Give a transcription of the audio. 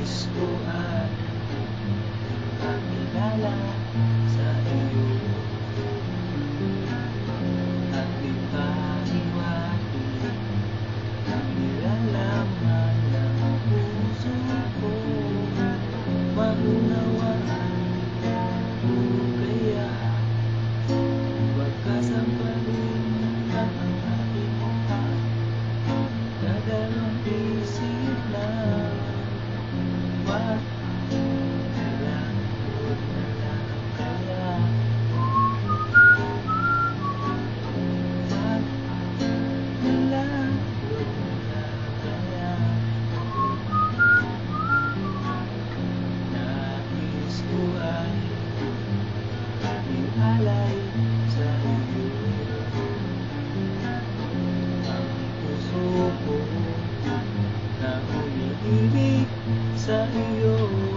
Nais ko ay makilala sa iyo at ipahimati ang nilalaman ng puso ko. Maunawaan mo kaya huwag kasampalin ang aking mukha. Dadalawang isip lang, wag nilangkot na lang kaya. Wag nilangkot na lang kaya. Nais ko ay ialay sa iyo ang puso ko na umiibig sa iyo.